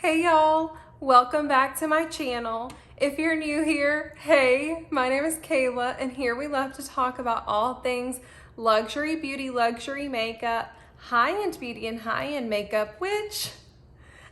Hey y'all, welcome back to my channel. If you're new here, hey, my name is Kayla and here we love to talk about all things luxury beauty, luxury makeup, high-end beauty and high-end makeup, which,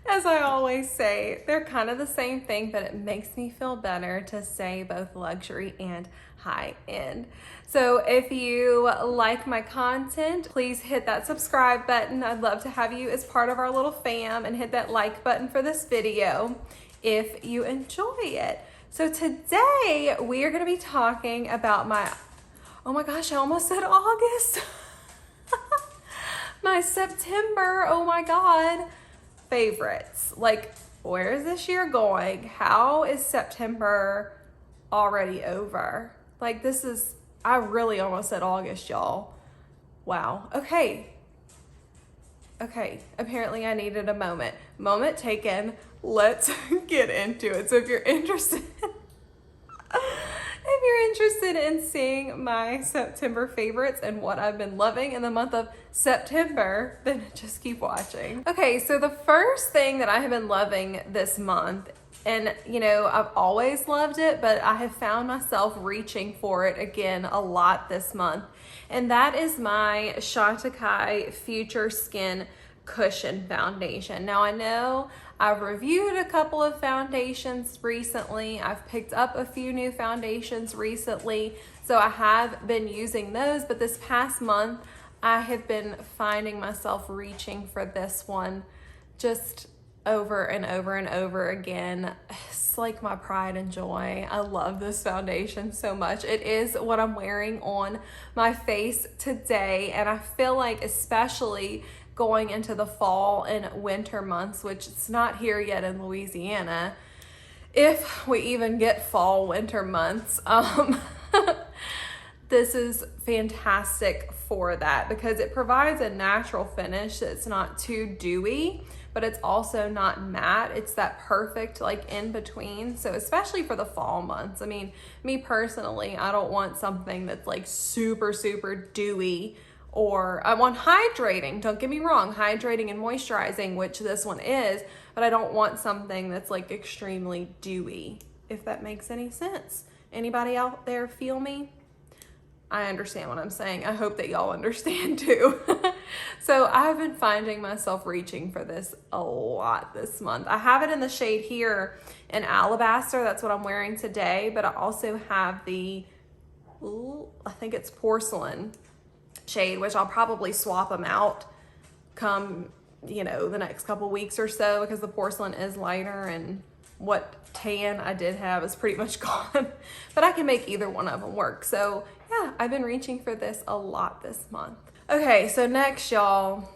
as I always say, they're kind of the same thing, but it makes me feel better to say both luxury and high-end. So if you like my content, please hit that subscribe button. I'd love to have you as part of our little fam, and hit that like button for this video if you enjoy it. So today we are going to be talking about oh my gosh, I almost said August. My September, oh my God, favorites. Like, where is this year going? How is September already over? Like, I really almost said August, y'all. Wow. Okay, apparently I needed a moment. Moment taken. Let's get into it. So if you're interested in seeing my September favorites and what I've been loving in the month of September, then just keep watching. Okay, so the first thing that I have been loving this month, and you know, I've always loved it, but I have found myself reaching for it again a lot this month, and that is my Chantecaille Future Skin Cushion Foundation. Now I know I've reviewed a couple of foundations recently. I've picked up a few new foundations recently, so I have been using those, but this past month I have been finding myself reaching for this one just over and over and over again. It's like my pride and joy. I love this foundation so much. It is what I'm wearing on my face today, and I feel like especially going into the fall and winter months, which it's not here yet in Louisiana, if we even get fall winter months, this is fantastic for that because it provides a natural finish that's not too dewy, but it's also not matte. It's that perfect like in between. So especially for the fall months, I mean, me personally, I don't want something that's like super, super dewy, or I want hydrating, don't get me wrong, hydrating and moisturizing, which this one is, but I don't want something that's like extremely dewy, if that makes any sense. Anybody out there feel me? I understand what I'm saying. I hope that y'all understand too. So I've been finding myself reaching for this a lot this month. I have it in the shade here in Alabaster. That's what I'm wearing today, but I also have the, I think it's Porcelain shade, which I'll probably swap them out come, you know, the next couple weeks or so, because the Porcelain is lighter and what tan I did have is pretty much gone, but I can make either one of them work. So yeah, I've been reaching for this a lot this month. Okay, so next, y'all,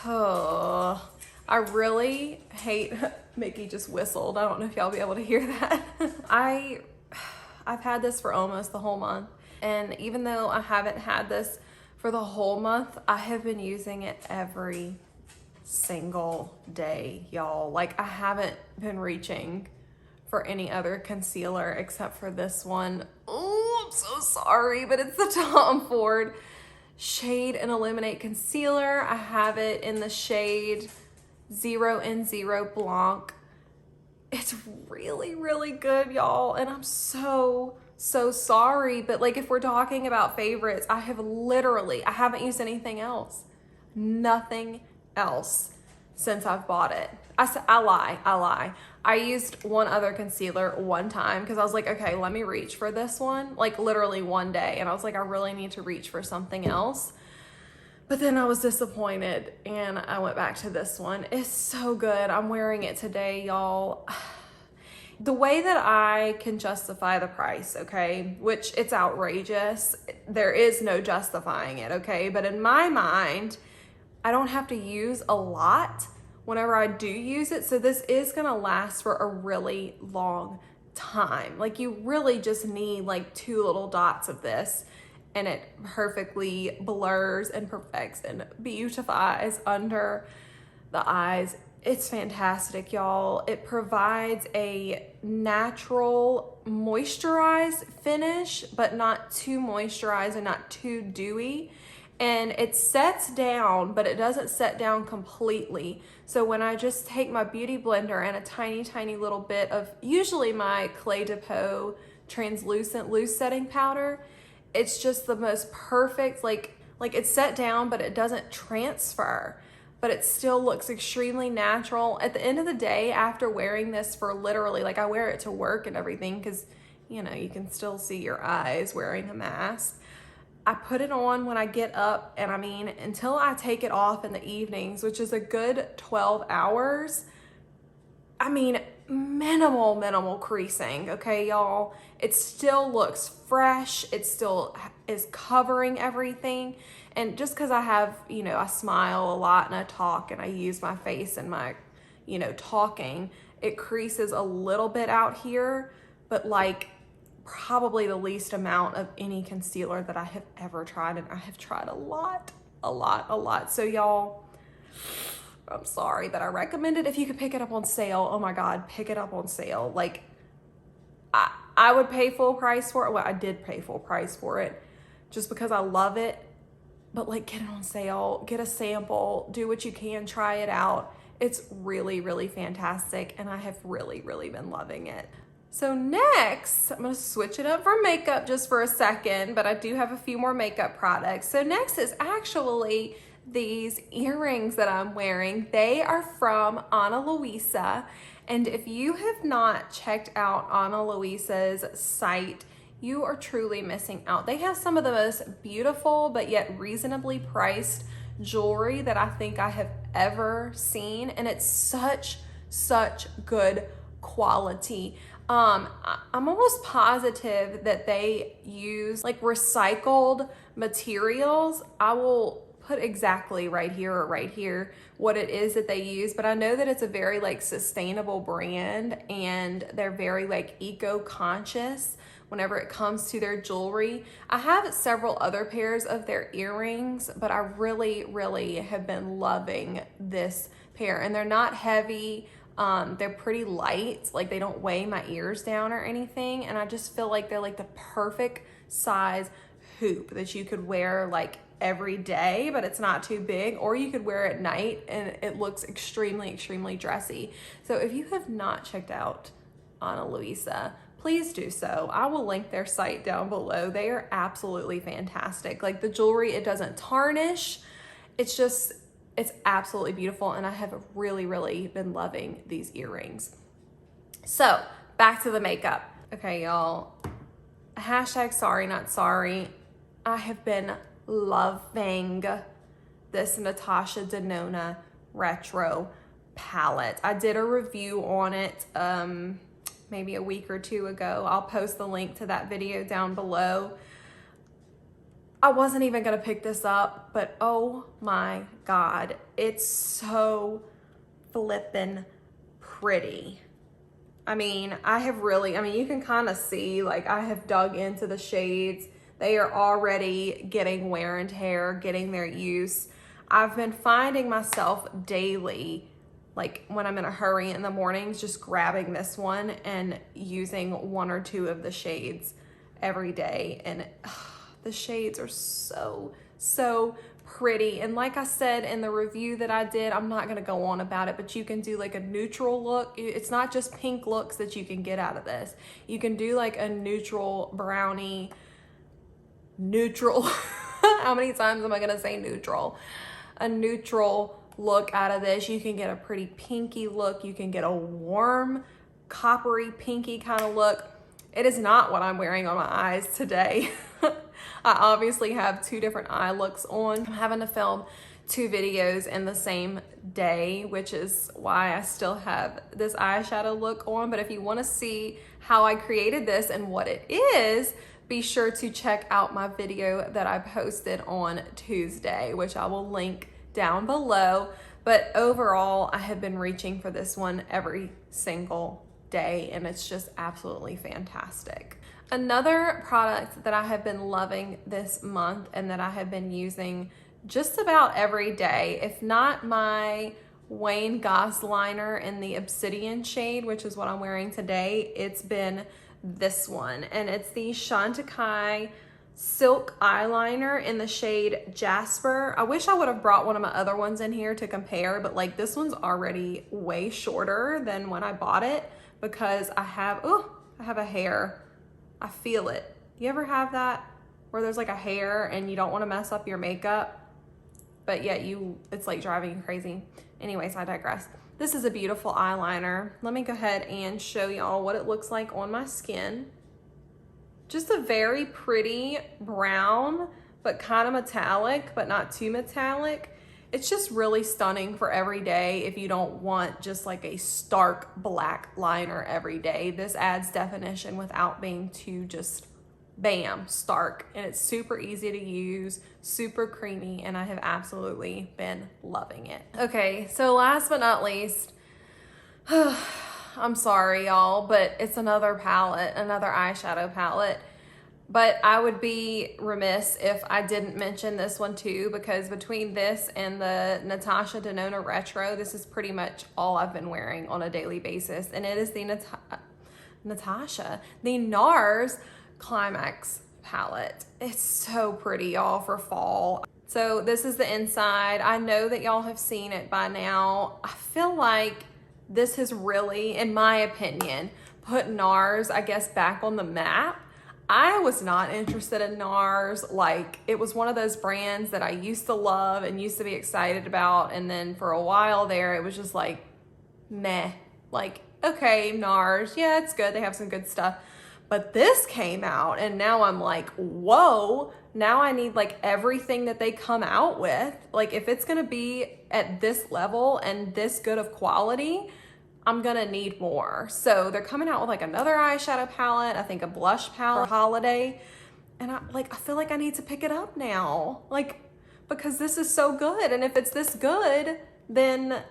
I really hate, Mickey just whistled. I don't know if y'all be able to hear that. I've had this for almost the whole month, and even though I haven't had this for the whole month, I have been using it every single day, y'all. Like, I haven't been reaching for any other concealer except for this one. Oh, I'm so sorry, but it's the Tom Ford Shade and Illuminate Concealer. I have it in the shade 0N0 Blanc. It's really, really good, y'all, and I'm so sorry, but like, if we're talking about favorites, I haven't used anything else, nothing else since I've bought it. I lie. I used one other concealer one time because I was like, okay, let me reach for this one, like literally one day, and I was like, I really need to reach for something else. But then I was disappointed and I went back to this one. It's so good. I'm wearing it today, y'all. The way that I can justify the price, okay, which it's outrageous. There is no justifying it, okay? But in my mind, I don't have to use a lot whenever I do use it. So this is gonna last for a really long time. Like, you really just need like 2 little dots of this, and it perfectly blurs and perfects and beautifies under the eyes. It's fantastic, y'all. It provides a natural moisturized finish, but not too moisturized and not too dewy. and it sets down, but it doesn't set down completely. So when I just take my beauty blender and a tiny little bit of usually my Clé de Peau translucent loose setting powder, it's just the most perfect, like it's set down, but it doesn't transfer, but it still looks extremely natural. At the end of the day, after wearing this for literally, like I wear it to work and everything, because you know, you can still see your eyes wearing a mask. I put it on when I get up, and I mean, until I take it off in the evenings, which is a good 12 hours, I mean, minimal creasing, okay, y'all? It still looks fresh. It still is covering everything. And just because I have, you know, I smile a lot and I talk and I use my face and my, you know, talking, it creases a little bit out here, but like probably the least amount of any concealer that I have ever tried. And I have tried a lot. So y'all, I'm sorry that I recommend it. If you could pick it up on sale, oh my God, pick it up on sale. Like I would pay full price for it. Well, I did pay full price for it just because I love it, but like get it on sale, get a sample, do what you can, try it out. It's really fantastic. And I have really been loving it. So next, I'm gonna switch it up for makeup just for a second, but I do have a few more makeup products. So next is actually these earrings that I'm wearing. They are from Ana Luisa. And if you have not checked out Ana Luisa's site, you are truly missing out. They have some of the most beautiful, but yet reasonably priced jewelry that I think I have ever seen. And it's such good quality. I'm almost positive that they use like recycled materials. I will put exactly right here what it is that they use, but I know that it's a very like sustainable brand, and they're very like eco-conscious whenever it comes to their jewelry. I have several other pairs of their earrings, but I really have been loving this pair, and they're not heavy. They're pretty light, like they don't weigh my ears down or anything, and I just feel like they're like the perfect size hoop that you could wear like every day, but it's not too big, or you could wear it at night and it looks extremely dressy. So if you have not checked out Ana Luisa, please do so. I will link their site down below. They are absolutely fantastic. Like the jewelry, it doesn't tarnish. It's absolutely beautiful, and I have really been loving these earrings. So back to the makeup. Okay, y'all, hashtag sorry not sorry. I have been loving this Natasha Denona retro palette. I did a review on it maybe a week or two ago. I'll post the link to that video down below. I wasn't even gonna pick this up, but oh my God, it's so flippin' pretty. I mean, you can kind of see, like I have dug into the shades. They are already getting wear and tear, getting their use. I've been finding myself daily, like when I'm in a hurry in the mornings, just grabbing this one and using one or two of the shades every day. And the shades are so pretty. And like I said in the review that I did, I'm not gonna go on about it, but you can do like a neutral look. It's not just pink looks that you can get out of this. You can do like a neutral brownie, neutral. How many times am I gonna say neutral? A neutral look out of this. You can get a pretty pinky look. You can get a warm, coppery, pinky kind of look. It is not what I'm wearing on my eyes today. I obviously have two different eye looks on. I'm having to film 2 videos in the same day, which is why I still have this eyeshadow look on. But if you want to see how I created this and what it is, be sure to check out my video that I posted on Tuesday, which I will link down below. But overall, I have been reaching for this one every single day, and it's just absolutely fantastic. Another product that I have been loving this month and that I have been using just about every day, if not my Wayne Goss liner in the Obsidian shade, which is what I'm wearing today, it's been this one. And it's the Chantecaille silk eyeliner in the shade Jasper. I wish I would have brought one of my other ones in here to compare, but like this one's already way shorter than when I bought it because I have a hair. I feel it. You ever have that where there's like a hair and you don't want to mess up your makeup, but yet it's like driving you crazy? Anyways, I digress. This is a beautiful eyeliner. Let me go ahead and show y'all what it looks like on my skin. Just a very pretty brown, but kind of metallic, but not too metallic. It's just really stunning for every day if you don't want just like a stark black liner every day. This adds definition without being too just bam, stark. And it's super easy to use, super creamy, and I have absolutely been loving it. Okay, so last but not least, I'm sorry y'all, but it's another palette, another eyeshadow palette. But I would be remiss if I didn't mention this one too, because between this and the Natasha Denona Retro, this is pretty much all I've been wearing on a daily basis. And it is the the Nars Climax palette. It's so pretty, y'all, for fall. So this is the inside. I know that y'all have seen it by now. I feel like this has really, in my opinion, put Nars, I guess, back on the map. I was not interested in Nars. Like, it was one of those brands that I used to love and used to be excited about, and then for a while there, it was just like, meh. Like, okay, Nars, yeah, it's good. They have some good stuff. But this came out, and now I'm like, whoa, now I need like everything that they come out with. Like, if it's gonna be at this level and this good of quality, I'm gonna need more. So they're coming out with like another eyeshadow palette, I think a blush palette for holiday. And I feel like I need to pick it up now. Like, because this is so good. And if it's this good, then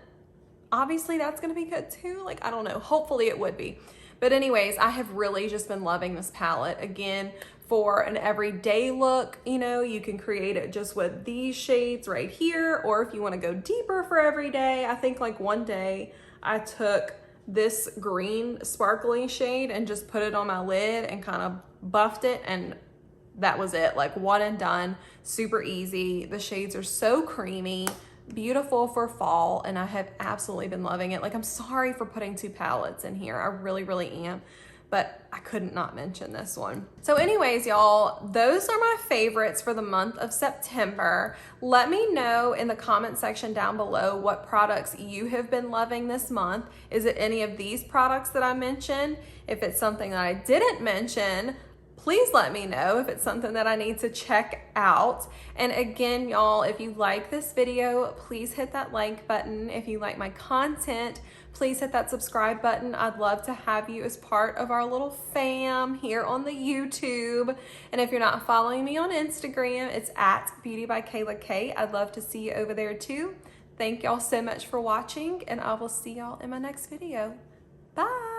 obviously that's gonna be good too. Like, I don't know, hopefully it would be. But anyways, I have really just been loving this palette. Again, for an everyday look, you know, you can create it just with these shades right here, or if you wanna go deeper for every day. I think like one day I took this green sparkly shade and just put it on my lid and kind of buffed it, and that was it. Like, one and done, super easy. The shades are so creamy, beautiful for fall, and I have absolutely been loving it. Like, I'm sorry for putting two palettes in here. I really, really am. But I couldn't not mention this one. So anyways, y'all, those are my favorites for the month of September. Let me know in the comment section down below what products you have been loving this month. Is it any of these products that I mentioned? If it's something that I didn't mention, please let me know if it's something that I need to check out. And again, y'all, if you like this video, please hit that like button. If you like my content, please hit that subscribe button. I'd love to have you as part of our little fam here on the YouTube. And if you're not following me on Instagram, it's at beautybykaylak. I'd love to see you over there too. Thank y'all so much for watching, and I will see y'all in my next video. Bye.